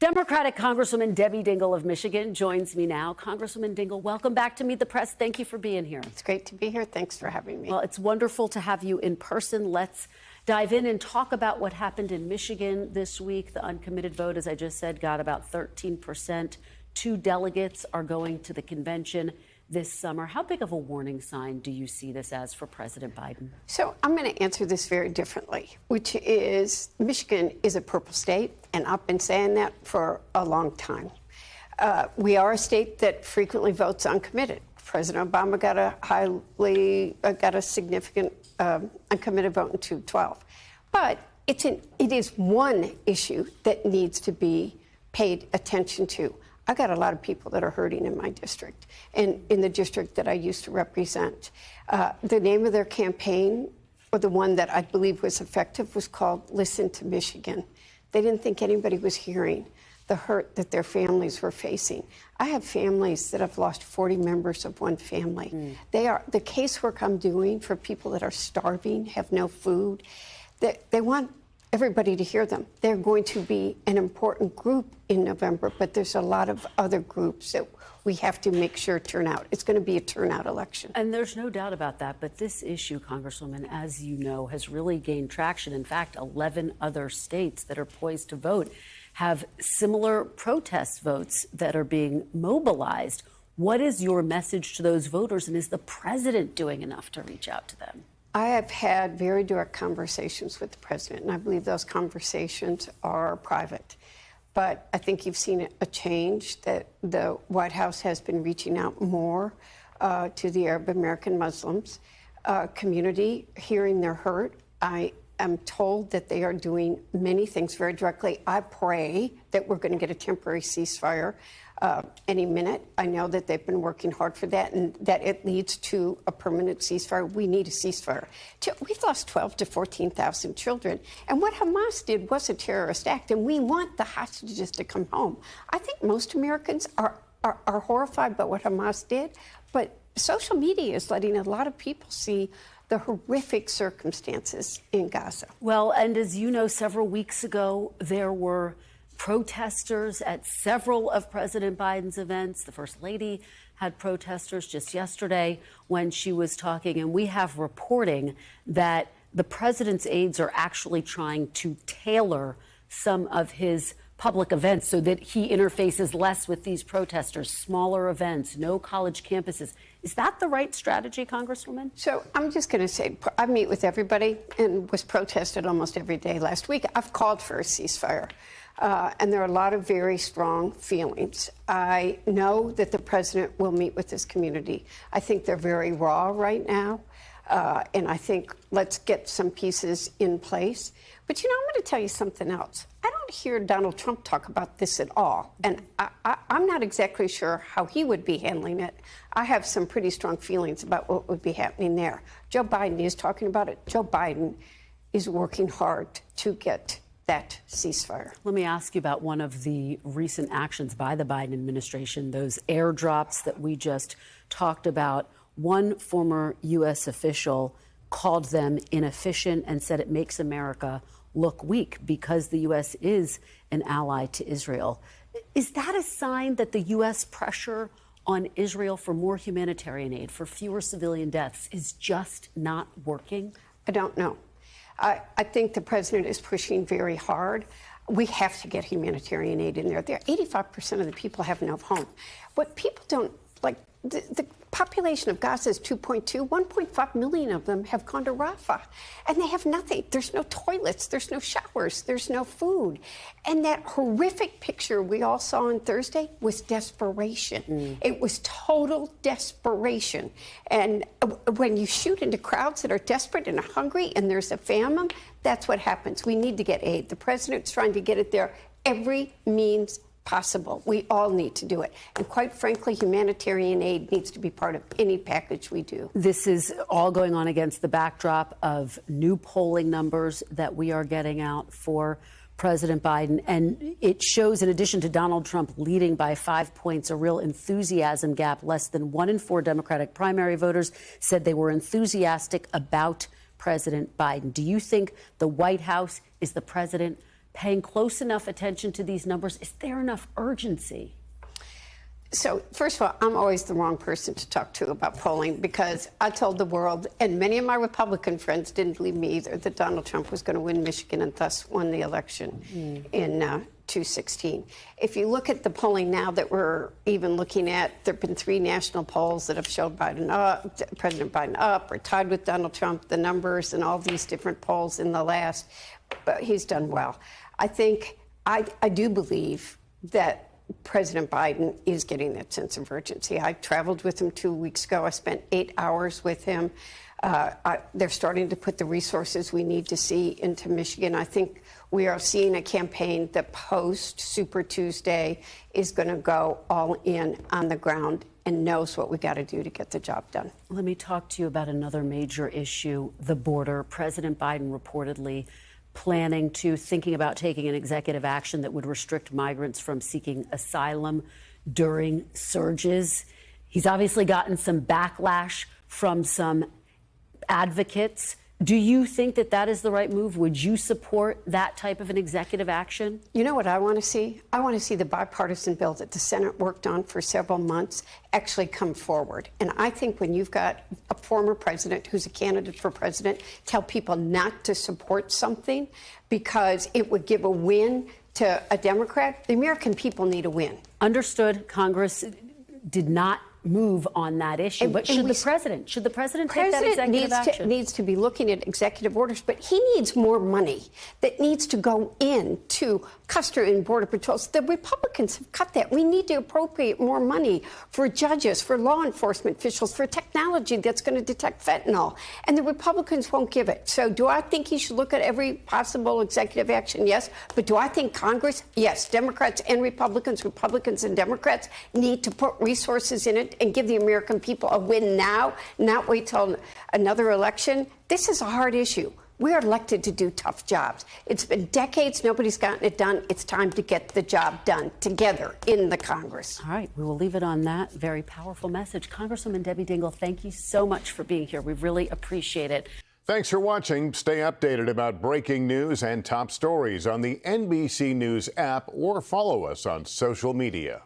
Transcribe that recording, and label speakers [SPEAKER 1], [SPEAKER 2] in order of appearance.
[SPEAKER 1] Democratic Congresswoman Debbie Dingell of Michigan joins me now. Congresswoman Dingell, welcome back to Meet the Press. Thank you for being here.
[SPEAKER 2] It's great to be here. Thanks for having me.
[SPEAKER 1] Well, it's wonderful to have you in person. Let's dive in and talk about what happened in Michigan this week. The uncommitted vote, as I just said, got about 13%. 2 delegates are going to the convention this summer. How big of a warning sign do you see this as for President Biden?
[SPEAKER 2] So I'm going to answer this very differently, which is Michigan is a purple state, and I've been saying that for a long time. We are a state that frequently votes uncommitted. President Obama got a significant uncommitted vote in 2012. But it is one issue that needs to be paid attention to. I got a lot of people that are hurting in my district and in the district that I used to represent. The name of their campaign, or the one that I believe was effective, was called Listen to Michigan. They didn't think anybody was hearing the hurt that their families were facing. I have families that have lost 40 members of one family. They are the casework I'm doing for people that are starving, have no food. They want everybody to hear them. They're going to be an important group in November, but there's a lot of other groups that we have to make sure turn out. It's going to be a turnout election.
[SPEAKER 1] And there's no doubt about that. But this issue, Congresswoman, as you know, has really gained traction. In fact, 11 other states that are poised to vote have similar protest votes that are being mobilized. What is your message to those voters, and is the president doing enough to reach out to them?
[SPEAKER 2] I have had very direct conversations with the president, and I believe those conversations are private. But I think you've seen a change, that the White House has been reaching out more to the Arab American Muslims community, hearing their hurt. I am told that they are doing many things very directly. I pray that we're going to get a temporary ceasefire any minute. I know that they've been working hard for that, and that it leads to a permanent ceasefire. We need a ceasefire. We've lost 12 to 14,000 children, and what Hamas did was a terrorist act, and we want the hostages to come home. I think most Americans are horrified by what Hamas did, but social media is letting a lot of people see the horrific circumstances in Gaza.
[SPEAKER 1] Well, and as you know, several weeks ago, there were protesters at several of President Biden's events. The First Lady had protesters just yesterday when she was talking, and we have reporting that the president's aides are actually trying to tailor some of his public events so that he interfaces less with these protesters, smaller events, no college campuses. Is that the right strategy, Congresswoman?
[SPEAKER 2] So I'm just going to say, I meet with everybody and was protested almost every day last week. I've called for a ceasefire. And there are a lot of very strong feelings. I know that the president will meet with this community. I think they're very raw right now. And I think let's get some pieces in place. But, you know, I'm going to tell you something else. I don't hear Donald Trump talk about this at all. And I'm not exactly sure how he would be handling it. I have some pretty strong feelings about what would be happening there. Joe Biden is talking about it. Joe Biden is working hard to get that ceasefire.
[SPEAKER 1] Let me ask you about one of the recent actions by the Biden administration, those airdrops that we just talked about. One former U.S. official called them inefficient and said it makes America look weak because the U.S. is an ally to Israel. Is that a sign that the U.S. pressure on Israel for more humanitarian aid, for fewer civilian deaths, is just not working?
[SPEAKER 2] I don't know. I think the president is pushing very hard. We have to get humanitarian aid in there. 85% of the people have no home. What people don't like, the population of Gaza is 2.2. 1.5 million of them have gone to Rafah, and they have nothing. There's no toilets. There's no showers. There's no food. And that horrific picture we all saw on Thursday was desperation. It was total desperation. And when you shoot into crowds that are desperate and are hungry and there's a famine, that's what happens. We need to get aid. The president's trying to get it there every means possible. We all need to do it. And quite frankly, humanitarian aid needs to be part of any package we do.
[SPEAKER 1] This is all going on against the backdrop of new polling numbers that we are getting out for President Biden. And it shows, in addition to Donald Trump leading by 5 points, a real enthusiasm gap. Less than 1 in 4 Democratic primary voters said they were enthusiastic about President Biden. Do you think the White House is the president paying close enough attention to these numbers? Is there enough urgency?
[SPEAKER 2] So, first of all, I'm always the wrong person to talk to about polling, because I told the world, and many of my Republican friends didn't believe me either, that Donald Trump was going to win Michigan and thus won the election in 2016. If you look at the polling now that we're even looking at, there have been 3 national polls that have showed Biden up, President Biden up or tied with Donald Trump, the numbers and all these different polls in the last, but he's done well. I think, I do believe that President Biden is getting that sense of urgency. I traveled with him 2 weeks ago. I spent 8 hours with him. They're starting to put the resources we need to see into Michigan. I think we are seeing a campaign that post Super Tuesday is going to go all in on the ground and knows what we got to do to get the job done.
[SPEAKER 1] Let me talk to you about another major issue, the border. President Biden reportedly thinking about taking an executive action that would restrict migrants from seeking asylum during surges. He's obviously gotten some backlash from some advocates. Do you think that that is the right move? Would you support that type of an executive action?
[SPEAKER 2] You know what I want to see? I want to see the bipartisan bill that the Senate worked on for several months actually come forward. And I think when you've got a former president who's a candidate for president tell people not to support something because it would give a win to a Democrat, the American people need a win.
[SPEAKER 1] Understood. Congress did not move on that issue. But should the president take that executive action?
[SPEAKER 2] Needs to be looking at executive orders, but he needs more money that needs to go into Customs and Border Patrols. The Republicans have cut that. We need to appropriate more money for judges, for law enforcement officials, for technology that's going to detect fentanyl. And the Republicans won't give it. So do I think he should look at every possible executive action? Yes. But do I think Congress? Yes. Democrats and Republicans and Democrats need to put resources in it and give the American people a win now, not wait till another election. This is a hard issue. We are elected to do tough jobs. It's been decades. Nobody's gotten it done. It's time to get the job done together in the Congress.
[SPEAKER 1] All right. We will leave it on that very powerful message. Congresswoman Debbie Dingell, thank you so much for being here. We really appreciate it.
[SPEAKER 3] Thanks for watching. Stay updated about breaking news and top stories on the NBC News app or follow us on social media.